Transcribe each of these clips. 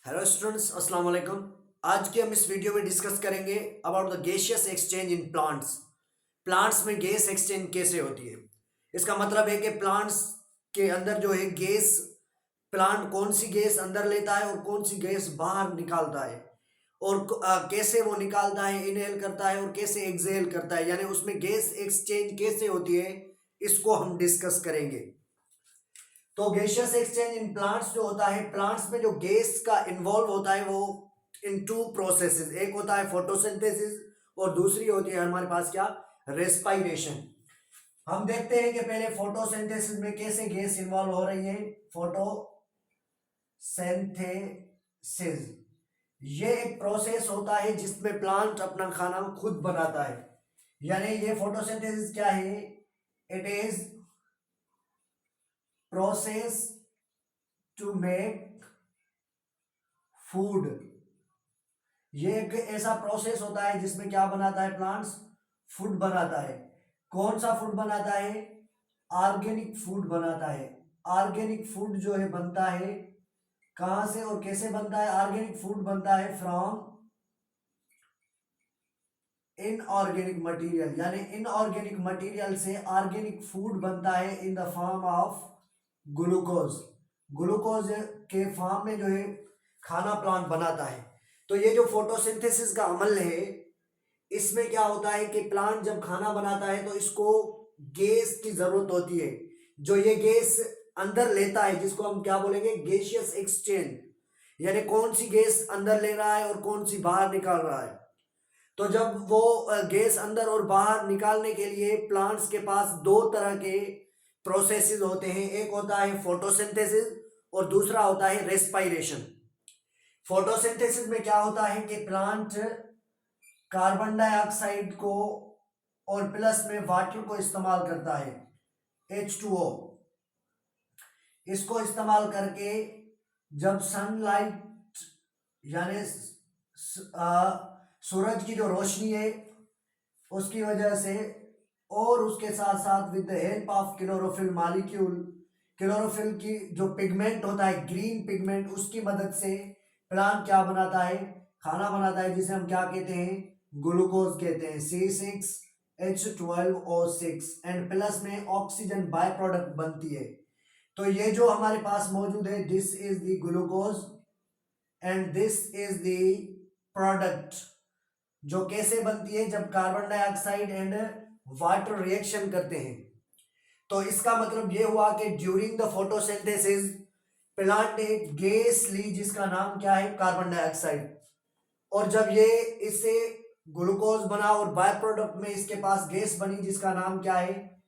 Hello students, अस्सलाम वालेकुम। आज के हम इस वीडियो में डिस्कस करेंगे about the gaseous exchange in plants. Plants में गैस एक्सचेंज कैसे होती है। इसका मतलब है कि प्लांट्स के अंदर जो है गैस, प्लांट कौन सी गैस अंदर लेता है और कौन सी गैस बाहर निकालता है, और कैसे वो निकालता है, इनहेल करता है, और कैसे एक्सहेल करता है, यानी उसमें गैस एक्सचेंज कैसे होती है, इसको हम डिस्कस करेंगे। तो गैसियस एक्सचेंज इन प्लांट्स जो होता है, प्लांट्स में जो गैस का इन्वॉल्व होता है वो इन टू प्रोसेसेस, एक होता है फोटोसिंथेसिस और दूसरी होती है हमारे पास क्या, रेस्पायरेशन। हम देखते हैं कि पहले फोटोसिंथेसिस में कैसे गैस इन्वॉल्व हो रही है। फोटोसिंथेसिस ये एक प्रोसेस होता है जिसमें प्लांट अपना खाना खुद बनाता है। यानी ये फोटोसिंथेसिस क्या है, it is process to make food. ये एक ऐसा प्रोसेस होता है जिसमें क्या बनाता है, प्लांट्स फूड बनाता है। कौन सा फूड बनाता है, ऑर्गेनिक फूड बनाता है। ऑर्गेनिक फूड जो है बनता है कहां से और कैसे बनता है, ऑर्गेनिक फूड बनता है फ्रॉम इनऑर्गेनिक मटेरियल, यानी इनऑर्गेनिक मटेरियल से ऑर्गेनिक फूड बनता है in the form of glucose. Glucose के फॉर्म में जो है खाना प्लांट बनाता है। तो ये जो फोटोसिंथेसिस का अमल है, इसमें क्या होता है कि प्लांट जब खाना बनाता है तो इसको गैस की जरूरत होती है। जो ये गैस अंदर लेता है जिसको हम क्या बोलेंगे, गैसियस एक्सचेंज, यानी कौन सी गैस अंदर ले रहा है और कौन सी बाहर निकाल रहा है। तो जब वो गैस अंदर और बाहर निकालने के लिए प्लांट्स के पास दो तरह के प्रोसेसेस होते हैं, एक होता है फोटोसिंथेसिस और दूसरा होता है रेस्पायरेशन। फोटोसिंथेसिस में क्या होता है कि प्लांट कार्बन डाइऑक्साइड को और प्लस में वाटर को इस्तेमाल करता है, H2O। इसको इस्तेमाल करके जब सनलाइट यानी सूरज की जो रोशनी है उसकी वजह से, और उसके साथ साथ with the help of chlorophyll molecule, chlorophyll की जो पिगमेंट होता है ग्रीन पिगमेंट, उसकी मदद से प्लांट क्या बनाता है, खाना बनाता है, जिसे हम क्या कहते हैं, ग्लूकोज कहते हैं, C6H12O6, एंड प्लस में ऑक्सीजन बाय प्रोडक्ट बनती है। तो ये जो हमारे पास मौजूद है, this is the glucose and this is the product, जो कैसे बनती है, जब carbon dioxide and water reaction करते हैं। तो इसका मतलब ये हुआ कि ड्यूरिंग द फोटोसिंथेसिस प्लांट ने गैस ली जिसका नाम क्या है, कार्बन डाइऑक्साइड, और जब ये इससे ग्लूकोज बना और बाय प्रोडक्ट में इसके पास गैस बनी जिसका नाम क्या है,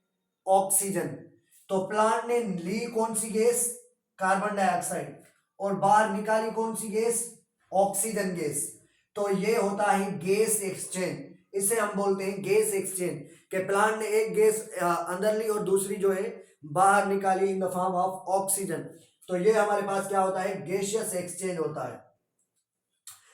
ऑक्सीजन। तो प्लांट ने ली कौन सी गैस, कार्बन डाइऑक्साइड, और बाहर निकाली कौन सी गैस, ऑक्सीजन गैस। तो ये होता है गैस एक्सचेंज, इसे हम बोलते हैं गैस एक्सचेंज, कि प्लांट ने एक गैस अंदर ली और दूसरी जो है बाहर निकाली in the form of oxygen. तो ये हमारे पास क्या होता है, गैसियस एक्सचेंज होता है।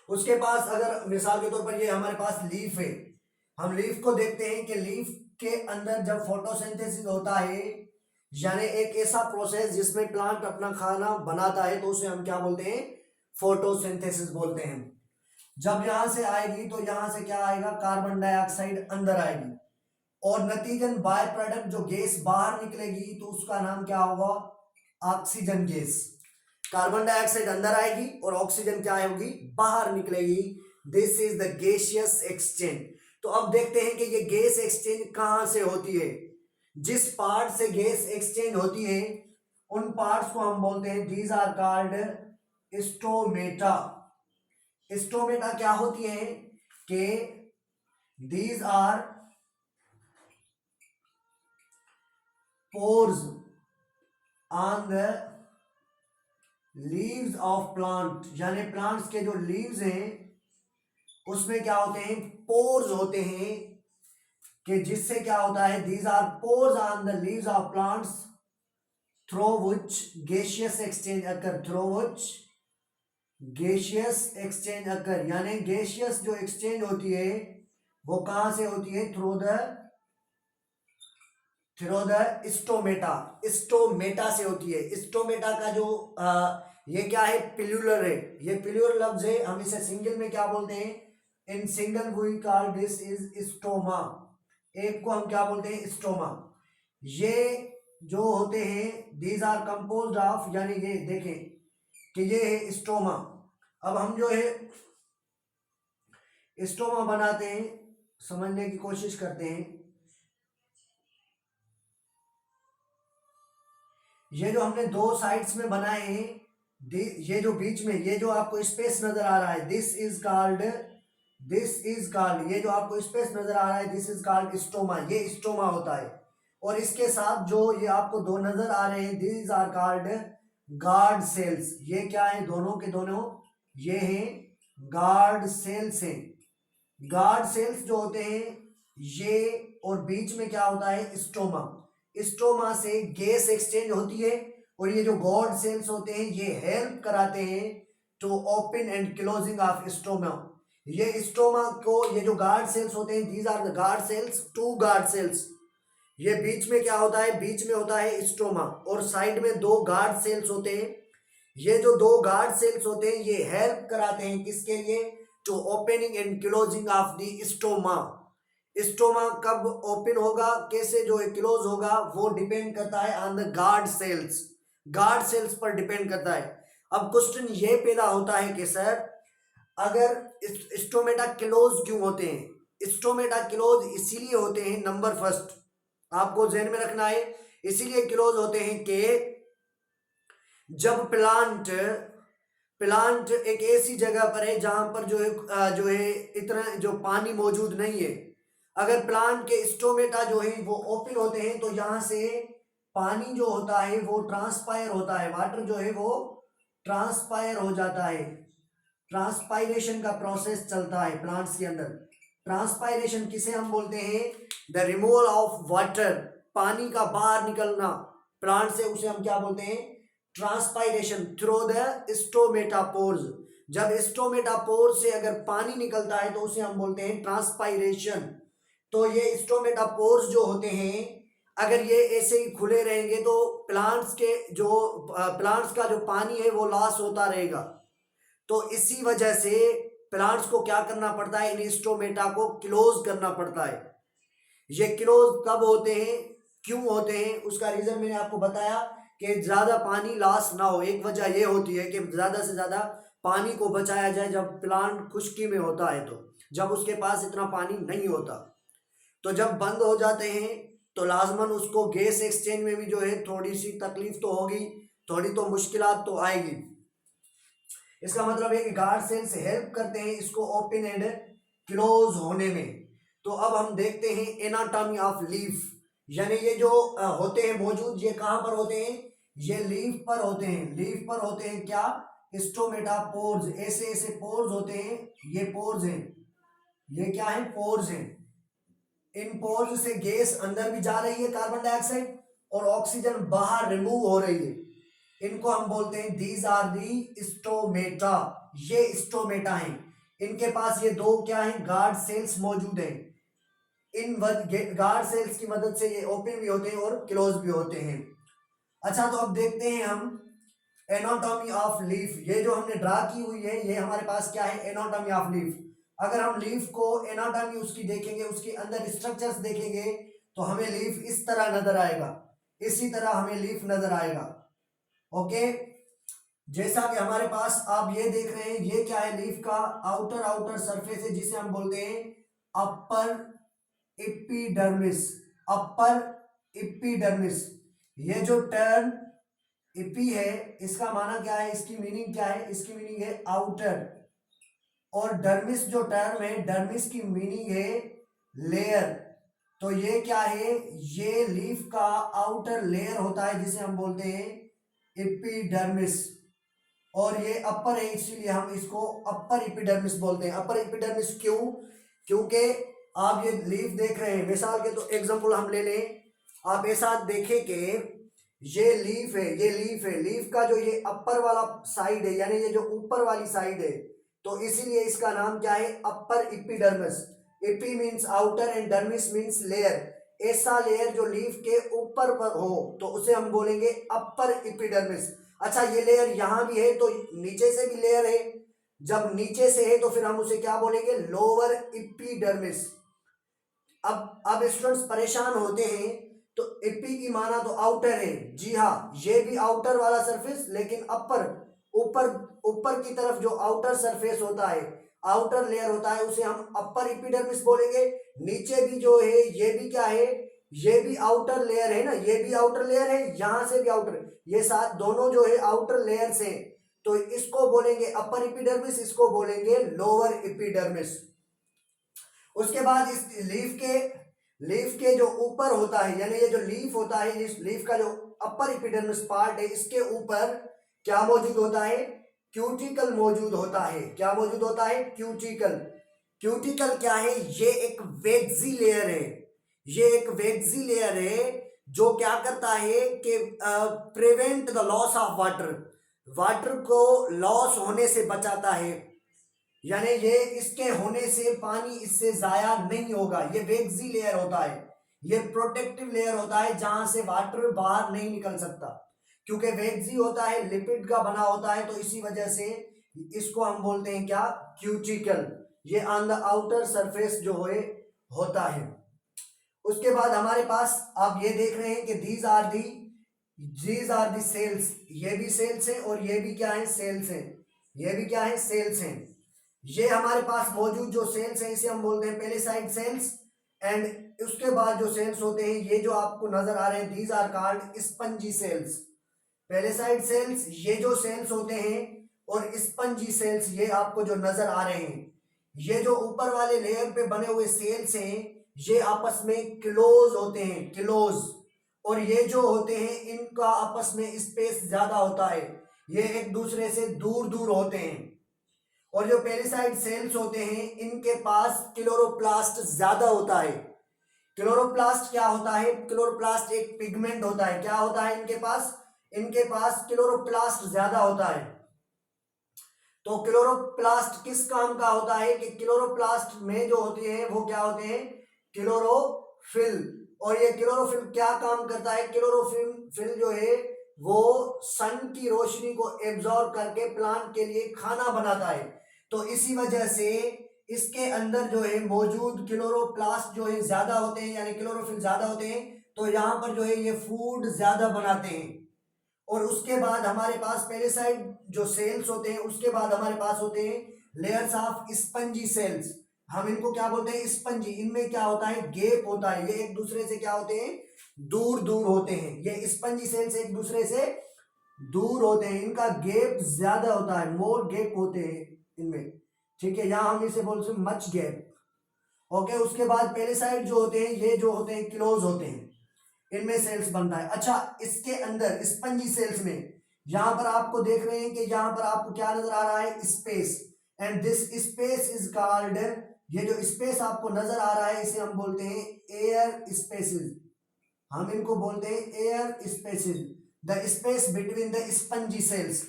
उसके पास अगर मिसाल के तौर पर ये हमारे पास लीफ है, हम लीफ को देखते हैं कि लीफ के अंदर जब फोटोसिंथेसिस होता है, यानी एक ऐसा प्रोसेस जिसमें प्लांट अपना खाना बनाता है, तो उसे हम क्या बोलते हैं, फोटोसिंथेसिस बोलते हैं। जब यहां से आएगी तो यहां से क्या आएगा, कार्बन डाइऑक्साइड अंदर आएगी, और नतीजन बाय प्रोडक्ट जो गैस बाहर निकलेगी तो उसका नाम क्या होगा, ऑक्सीजन गैस। कार्बन डाइऑक्साइड अंदर आएगी और ऑक्सीजन क्या होगी, बाहर निकलेगी। This is the gaseous exchange. तो अब देखते हैं कि ये गैस एक्सचेंज कहां से होती है। जिस पार्ट से गैस एक्सचेंज होती है उन पार्ट्स को हम बोलते हैं, these are called stomata. Stomata क्या होती है कि these are pores on the leaves of plant, यानी प्लांट्स के जो लीव्स हैं उसमें क्या होते हैं, पोर्स होते हैं, कि जिससे क्या होता है, these are pores on the leaves of plants through which gaseous exchange occur, through which gaseous exchange occur, यानी गैसियस जो एक्सचेंज होती है वो कहां से होती है, थ्रू द स्टोमेटा, स्टोमेटा से होती है। स्टोमेटा का जो ये क्या है, पिल्यूलर है, ये पिल्यूलर लफ्ज है, हम इसे सिंगल में क्या बोलते हैं, in single we call this is stoma, एक को हम क्या बोलते हैं, स्टोमा। ये जो होते हैं दीज आर कंपोज्ड ऑफ, यानी ये देखें कि ये है स्टोमा। अब हम जो है स्टोमा बनाते हैं, समझने की कोशिश करते हैं। ये जो हमने दो साइड्स में बनाए हैं, ये जो बीच में ये जो आपको स्पेस नजर आ रहा है, दिस इज कॉल्ड, ये जो आपको स्पेस नजर आ रहा है, दिस इज कॉल्ड स्टोमा, ये स्टोमा होता है। और इसके साथ जो ये आपको दो नजर आ रहे हैं, these are called guard cells, ये क्या है, दोनों के दोनों ये हैं गार्ड सेल्स हैं। गार्ड सेल्स जो होते हैं ये, और बीच में क्या होता है, स्टोमा। स्टोमा से गैस एक्सचेंज होती है, और ये जो गार्ड सेल्स होते हैं ये हेल्प कराते हैं to open and closing of stoma. ये स्टोमा को, ये जो गार्ड सेल्स होते हैं, these are the guard cells, two guard cells. ये बीच में क्या होता है, बीच में होता है स्टोमा, और साइड में दो गार्ड सेल्स होते हैं। ये जो दो गार्ड सेल्स होते हैं ये हेल्प कराते हैं किसके लिए, to opening and closing of the stoma. Stoma कब ओपन होगा, कैसे जो है क्लोज होगा, वो डिपेंड करता है on the guard sales, guard cells पर डिपेंड करता है। अब क्वेश्चन ये पैदा होता है कि सर अगर स्टोमेटा क्लोज क्यों होते हैं, स्टोमेटा क्लोज इसीलिए होते हैं, नंबर फर्स्ट आपको ध्यान में रखना है, इसीलिए क्लोज होते हैं कि जब प्लांट एक ऐसी जगह पर है जहां पर जो है इतना जो पानी मौजूद नहीं है। अगर प्लांट के स्टोमेटा जो है वो ओपन होते हैं तो यहाँ से पानी जो होता है वो ट्रांसपायर होता है, वाटर जो है वो ट्रांसपायर हो जाता है। ट्रांसपायरेशन का प्रोसेस चलता है प्लांट्स के अंदर। ट्रांसपायरेशन किसे हम बोलते हैं, द रिमूवल ऑफ वाटर, पानी का बाहर निकलना प्लांट से, उसे हम क्या बोलते हैं, ट्रांसपायरेशन थ्रू द स्टोमेटापोर्स। जब स्टोमेटापोर से अगर पानी निकलता है तो उसे हम बोलते हैं ट्रांसपायरेशन। तो ये स्टोमेटापोर्स जो होते हैं अगर ये ऐसे ही खुले रहेंगे तो प्लांट्स का जो पानी है वो लॉस होता रहेगा। तो इसी वजह से प्लांट्स को क्या करना पड़ता है, इन स्टोमेटा को क्लोज करना पड़ता है। ये क्लोज कब होते हैं, क्यों होते हैं, उसका रीजन मैंने आपको बताया कि ज्यादा पानी लॉस ना हो। एक वजह ये होती है कि ज्यादा से ज्यादा पानी को बचाया जाए जब प्लांट खुश्की में होता है, तो जब उसके पास इतना पानी नहीं होता। तो जब बंद हो जाते हैं तो लाजमन उसको गैस एक्सचेंज में भी जो है थोड़ी सी तकलीफ तो होगी, थोड़ी तो मुश्किलात तो आएगी। इसका मतलब है कि गार्ड सेल्स हेल्प करते हैं इसको ओपन एंड क्लोज होने में। तो अब हम देखते हैं एनाटॉमी ऑफ लीफ, यानी ये जो होते हैं मौजूद, ये कहां पर होते हैं, ये लीफ पर होते हैं। लीफ पर होते हैं क्या, स्टोमेटा पोर्स, ऐसे ऐसे पोर्स होते हैं, ये पोर्स हैं, ये क्या है, पोर्स हैं। इन पोर्स से गैस अंदर भी जा रही है कार्बन डाइऑक्साइड, और ऑक्सीजन बाहर रिमूव हो रही है। इनको हम बोलते हैं दीज आर दी स्टोमेटा, ये स्टोमेटा हैं। इनके पास ये दो क्या है, गार्ड सेल्स मौजूद हैं। इन गार्ड सेल्स की मदद से ये ओपन भी होते हैं और क्लोज भी होते हैं। अच्छा, तो अब देखते हैं हम एनाटॉमी ऑफ लीफ। ये जो हमने ड्रा की हुई है ये हमारे पास क्या है, एनाटॉमी ऑफ लीफ। अगर हम लीफ को एनाटॉमी उसकी देखेंगे, उसके अंदर स्ट्रक्चर्स देखेंगे, तो हमें लीफ इस तरह नजर आएगा, इसी तरह हमें लीफ नजर आएगा। ओके, जैसा कि हमारे पास आप ये देख रहे हैं, ये क्या है, लीफ का आउटर सरफेस है जिसे हम बोलते हैं अपर एपिडर्मिस। अपर एपिडर्मिस, ये जो टर्म एपी है इसका माना क्या है, इसकी मीनिंग क्या है, इसकी मीनिंग है आउटर, और डर्मिस जो टर्म है, डर्मिस की मीनिंग है लेयर। तो ये क्या है, ये लीफ का आउटर लेयर होता है जिसे हम बोलते हैं एपिडर्मिस, और ये अपर है इसीलिए हम इसको अपर एपिडर्मिस बोलते हैं। अपर एपिडर्मिस क्यों, क्योंकि आप ये लीफ देख रहे हैं, मिसाल के तो एग्जांपल हम ले लें, आप ऐसा देखें कि ये लीफ है, ये लीफ है, लीफ का जो ये अपर वाला साइड है, यानी ये जो ऊपर वाली साइड है, तो इसीलिए इसका नाम क्या है, upper epidermis. AP means outer and dermis means layer. ऐसा लेयर जो लीफ के ऊपर पर हो तो उसे हम बोलेंगे अपर एपिडर्मिस। अच्छा, ये लेयर यहां भी है तो नीचे से भी लेयर है, जब नीचे से है तो फिर हम उसे क्या बोलेंगे, लोअर एपिडर्मिस। अब स्टूडेंट्स परेशान होते हैं, तो एपी की माना तो आउटर है, जी हाँ, ये भी आउटर वाला सरफेस, लेकिन अपर, ऊपर ऊपर की तरफ जो आउटर सरफेस होता है, आउटर लेयर होता है, उसे हम अपर एपिडर्मिस बोलेंगे। नीचे भी जो है ये भी क्या है, ये भी आउटर लेयर है ना, ये भी आउटर लेयर है, यहां से भी आउटर, ये साथ दोनों जो है आउटर लेयर्स हैं, तो इसको बोलेंगे अपर एपिडर्मिस, इसको बोलेंगे लोअर एपिडर्मिस। उसके बाद इस लीफ के जो ऊपर होता है, यानी ये जो लीफ होता है, इस लीफ का जो अपर एपिडर्मिस पार्ट है, इसके ऊपर क्या मौजूद होता है, क्यूटिकल मौजूद होता है। क्या मौजूद होता है, क्यूटिकल। क्यूटिकल क्या है, ये एक वेक्सी लेयर है, ये एक वेक्सी लेयर है जो क्या करता है कि prevent the loss of water, water को लॉस होने से बचाता है, यानी ये इसके होने से पानी इससे जाया नहीं होगा। ये वेक्सी लेयर होता है, ये प्रोटेक्टिव लेयर होता है जहां से वाटर बाहर नहीं निकल सकता, क्योंकि वेक्सी होता है लिपिड का बना होता है, तो इसी वजह से इसको हम बोलते हैं क्या, क्यूटिकल। ये ऑन द आउटर सरफेस जो है होता है। उसके बाद हमारे पास आप ये देख रहे हैं कि दीज आर दी सेल्स, ये भी सेल्स हैं और ये भी क्या है, सेल्स हैं, ये भी क्या है, सेल्स हैं। ये हमारे पास मौजूद जो सेल्स हैं इसे हम बोलते हैं पेलिसाइड सेल्स। एंड उसके बाद जो सेल्स होते हैं ये जो आपको नजर आ रहे हैं, these are called spongy cells. Palisade cells ये जो सेल्स होते हैं, और स्पंजी सेल्स ये आपको जो नजर आ रहे हैं, ये जो ऊपर वाले लेयर पे बने हुए सेल्स हैं ये आपस में क्लोज होते हैं, क्लोज। और ये जो होते हैं इनका आपस में स्पेस ज्यादा होता है, ये एक दूसरे से दूर दूर होते हैं। और जो पेरिसाइड सेल्स होते हैं इनके पास क्लोरोप्लास्ट ज्यादा होता है। क्लोरोप्लास्ट क्या होता है, क्लोरोप्लास्ट एक पिगमेंट होता है, क्या होता है इनके पास क्लोरोप्लास्ट ज्यादा होता है। तो क्लोरोप्लास्ट किस काम का होता है कि क्लोरोप्लास्ट में जो होते हैं वो क्या होते हैं, क्लोरोफिल। और ये क्लोरोफिल क्या काम करता है, क्लोरोफिल जो है वो सन की रोशनी को एब्जॉर्ब करके प्लांट के लिए खाना बनाता है। तो इसी वजह से इसके अंदर जो है मौजूद क्लोरोप्लास्ट जो है ज्यादा होते हैं, यानी क्लोरोफिल ज्यादा होते हैं, तो यहाँ पर जो है ये फूड ज्यादा बनाते हैं। और उसके बाद हमारे पास पेरिसाइड जो सेल्स होते हैं, उसके बाद हमारे पास होते हैं लेयर्स ऑफ स्पंजी सेल्स। हम इनको क्या बोलते हैं, स्पंजी। इनमें क्या होता है, गेप होता है, ये एक दूसरे से क्या होते हैं, दूर दूर होते हैं। ये स्पंजी सेल्स एक दूसरे से दूर होते हैं, इनका गेप ज्यादा होता है, मोर गेप होते हैं इनमें, ठीक है। यहां हम इसे बोलते हैं मच गैप, ओके। उसके बाद पेरिसाइड जो होते हैं ये जो होते हैं क्लोज होते हैं, इनमें सेल्स बनता है। अच्छा, इसके अंदर स्पंजी सेल्स में यहां पर आपको देख रहे हैं कि यहां पर आपको क्या नजर आ रहा है, space. And this space is called, ये जो स्पेस आपको नजर आ रहा है इसे हम बोलते हैं एयर स्पेसेस, हम इनको बोलते हैं air spaces, the space between the spongy cells.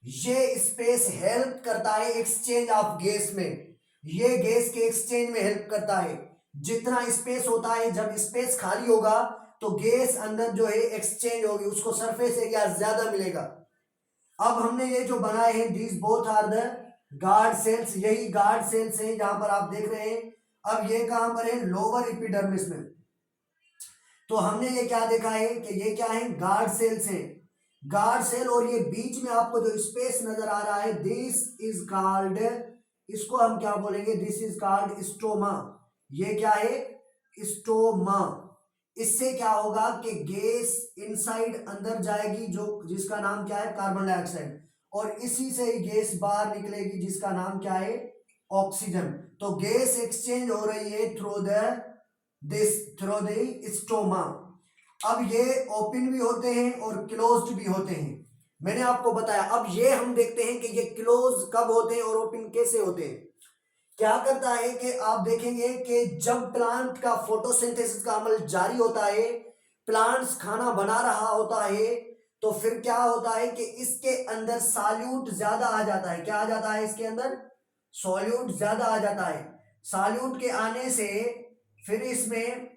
ये स्पेस हेल्प करता है एक्सचेंज ऑफ गैस में, ये गैस के एक्सचेंज में हेल्प करता है। जितना स्पेस होता है, जब स्पेस खाली होगा तो गैस अंदर जो है एक्सचेंज होगी, उसको सरफेस एरिया ज्यादा मिलेगा। अब हमने ये जो बनाए हैं, these both are the guard cells, यही गार्ड सेल्स हैं जहां पर आप देख रहे हैं। अब ये कहां पर है, लोअर एपिडर्मिस में। तो हमने ये क्या देखा है कि ये क्या है, गार्ड सेल्स हैं, गार्ड सेल। और ये बीच में आपको जो स्पेस नजर आ रहा है, दिस इज कॉल्ड, इसको हम क्या बोलेंगे, दिस इज कॉल्ड स्टोमा। ये क्या है, स्टोमा। इससे क्या होगा कि गैस इनसाइड अंदर जाएगी, जो जिसका नाम क्या है, कार्बन डाइऑक्साइड, और इसी से ही गैस बाहर निकलेगी जिसका नाम क्या है, ऑक्सीजन। तो गैस एक्सचेंज हो रही है थ्रू द स्टोमा। अब ये ओपन भी होते हैं और क्लोज्ड भी होते हैं, मैंने आपको बताया। अब ये हम देखते हैं कि ये क्लोज कब होते हैं और ओपन कैसे होते हैं। क्या करता है कि आप देखेंगे कि जब प्लांट का फोटोसिंथेसिस का अमल जारी होता है, प्लांट्स खाना बना रहा होता है, तो फिर क्या होता है कि इसके अंदर सॉल्यूट ज्यादा आ जाता है। क्या आ जाता है, इसके अंदर सॉल्यूट ज्यादा आ जाता है। सॉल्यूट के आने से फिर इसमें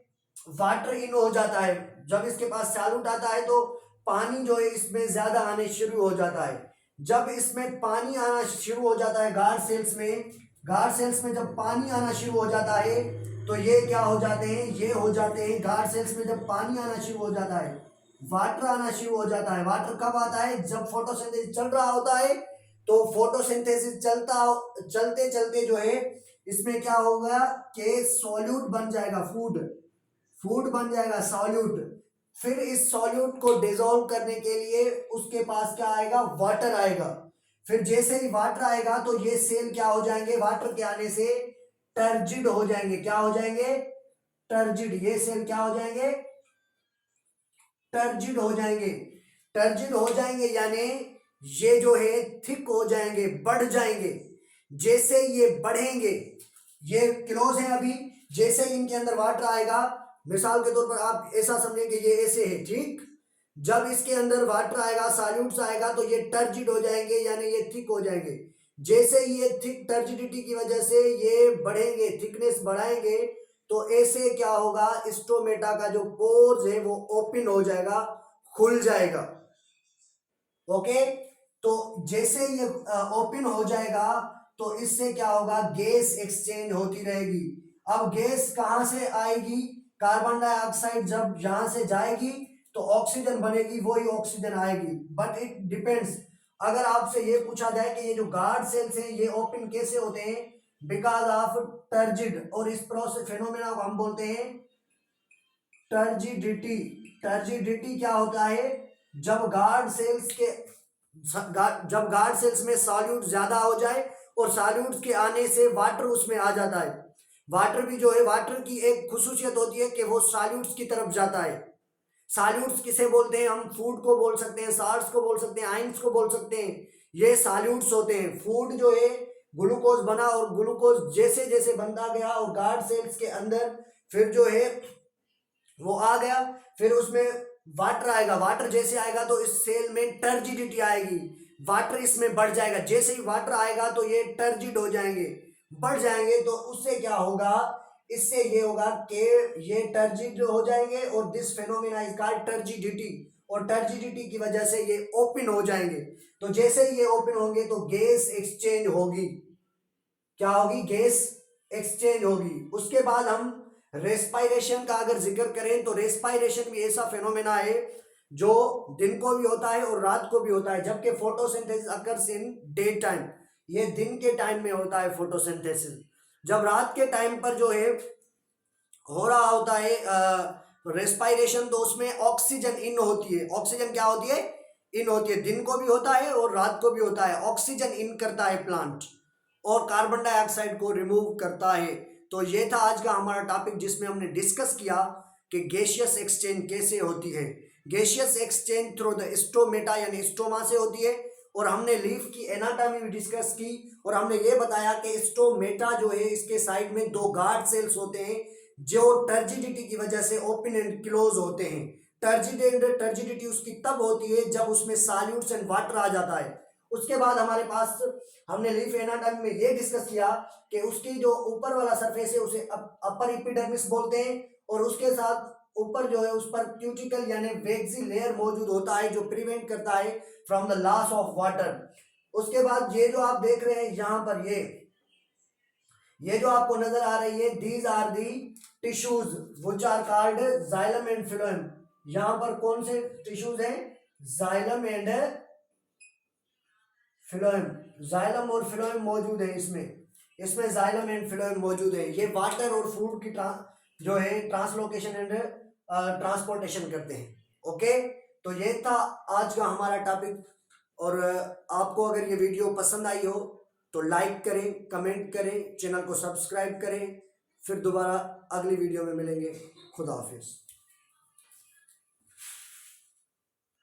वाटर इन हो जाता है, जब इसके पास सॉल्यूट आता है तो पानी जो है इसमें ज्यादा आने शुरू हो जाता है। जब इसमें पानी आना शुरू हो जाता है गार्ड सेल्स में जब पानी आना शुरू हो जाता है तो ये क्या हो जाते हैं, ये हो जाते हैं गार्ड सेल्स में जब पानी आना शुरू हो जाता है, वाटर आना शुरू हो जाता है। वाटर कब आता है, जब फोटोसिंथेसिस चल रहा होता है। तो फोटोसिंथेसिस चलते चलते जो है इसमें क्या होगा कि सॉल्यूट बन जाएगा, फूड बन जाएगा सॉल्यूट। फिर इस सॉल्यूट को डिसॉल्व करने के लिए उसके पास क्या आएगा, वाटर आएगा। फिर जैसे ही वाटर आएगा तो ये सेल क्या हो जाएंगे, वाटर के आने से टर्जिड हो जाएंगे। क्या हो जाएंगे, टर्जिड। ये सेल क्या हो जाएंगे, टर्जिड हो जाएंगे। टर्जिड हो जाएंगे यानी ये जो है थिक हो जाएंगे, बढ़ जाएंगे। जैसे ये बढ़ेंगे, ये क्लोज है अभी, जैसे इनके अंदर वाटर आएगा, मिसाल के तौर पर आप ऐसा समझें कि ये ऐसे है, ठीक। जब इसके अंदर वाटर आएगा, सॉल्यूट्स आएगा तो ये टर्जिड हो जाएंगे यानी ये थिक हो जाएंगे। जैसे ये थिक टर्जिडिटी की वजह से ये बढ़ेंगे, थिकनेस बढ़ाएंगे, तो ऐसे क्या होगा, स्टोमेटा का जो पोर्स है वो ओपन हो जाएगा, खुल जाएगा। ओके, तो जैसे ये ओपन हो जाएगा तो इससे क्या होगा, गैस एक्सचेंज होती रहेगी। अब गैस कहां से आएगी, कार्बन डाइऑक्साइड जब यहां से जाएगी तो ऑक्सीजन बनेगी, वही ऑक्सीजन आएगी। बट इट डिपेंड्स, अगर आपसे ये पूछा जाए कि ये जो गार्ड सेल्स हैं ये ओपन कैसे होते हैं, बिकॉज ऑफ टर्जिड, और इस प्रोसेस फिनोमेना को हम बोलते हैं टर्जिडिटी। टर्जिडिटी क्या होता है, जब गार्ड सेल्स के जब गार्ड सेल्स में सॉल्यूट ज्यादा हो जाए और सॉल्यूट्स के आने से वाटर उसमें आ जाता है। वाटर भी जो है, वाटर की एक खुसूसियत होती है कि वो सॉल्यूट्स की तरफ जाता है। सॉल्यूट्स किसे बोलते हैं, हम फूड को बोल सकते हैं, साल्ट्स को बोल सकते हैं, आइंस को बोल सकते हैं, ये सॉल्यूट्स होते हैं। फूड जो है ग्लूकोज बना, और ग्लूकोज जैसे जैसे बनता गया और गार्ड सेल्स के अंदर फिर जो है वो आ गया, फिर उसमें वाटर आएगा। वाटर जैसे आएगा तो इस सेल में टर्जिडिटी आएगी, वाटर इसमें बढ़ जाएगा। जैसे ही वाटर आएगा तो ये टर्जिड हो जाएंगे, बढ़ जाएंगे। तो उससे क्या होगा, इससे ये होगा कि ये टर्जिड हो जाएंगे, और this phenomena is called turgidity, और टर्जिडिटी की वजह से ये ओपन हो जाएंगे। तो जैसे ही ये ओपन होंगे तो गैस एक्सचेंज होगी। क्या होगी, गैस एक्सचेंज होगी। उसके बाद हम रेस्पायरेशन का अगर जिक्र करें तो रेस्पायरेशन भी ऐसा फेनोमेना है जो दिन को भी होता है और रात को भी होता है, जबकि photosynthesis occurs in day time, ये दिन के टाइम में होता है फोटोसिंथेसिस। जब रात के टाइम पर जो है हो रहा होता है रेस्पायरेशन, तो उसमें ऑक्सीजन इन होती है। ऑक्सीजन क्या होती है, इन होती है। दिन को भी होता है और रात को भी होता है। ऑक्सीजन इन करता है प्लांट, और कार्बन डाइऑक्साइड को रिमूव करता है। तो ये था आज का हमारा टॉपिक, जिसमें हमने डिस्कस किया कि गैसियस एक्सचेंज कैसे होती है। Gaseous exchange through the stomata यानी स्टोमा से होती है, और हमने लीफ की एनाटॉमी भी डिस्कस की, और हमने ये बताया कि स्टोमेटा जो है इसके साइड में दो गार्ड सेल्स होते हैं जो टर्जिडिटी की वजह से ओपन एंड क्लोज होते हैं। टर्जिडिटी उसकी तब होती है जब उसमें सॉल्यूट्स एंड वाटर आ जाता है। उसके बाद हमारे पास हमने लीफ एनाटॉमी में ये डिस्कस किया कि उसकी जो ऊपर वाला सरफेस है उसे अपर एपिडर्मिस बोलते हैं, और उसके साथ ऊपर जो है उस पर क्यूटिकल यानी वेक्सी लेयर मौजूद होता है जो प्रिवेंट करता है from the loss of water. उसके बाद ये जो आप देख रहे हैं यहाँ पर, ये जो आपको नजर आ रही है, these are the tissues which are called xylem and phloem. यहाँ पर कौन से टिश्यूज हैं, जाइलम एंड फिलोएम। जाइलम और फिलोएम मौजूद है इसमें जाइलम एंड फिलोएम मौजूद है। ये वाटर और फूड की जो है ट्रांसलोकेशन एंड ट्रांसपोर्टेशन करते हैं। ओके, तो ये था आज का हमारा टॉपिक, और आपको अगर ये वीडियो पसंद आई हो तो लाइक करें, कमेंट करें, चैनल को सब्सक्राइब करें। फिर दोबारा अगली वीडियो में मिलेंगे। खुदा हाफिज।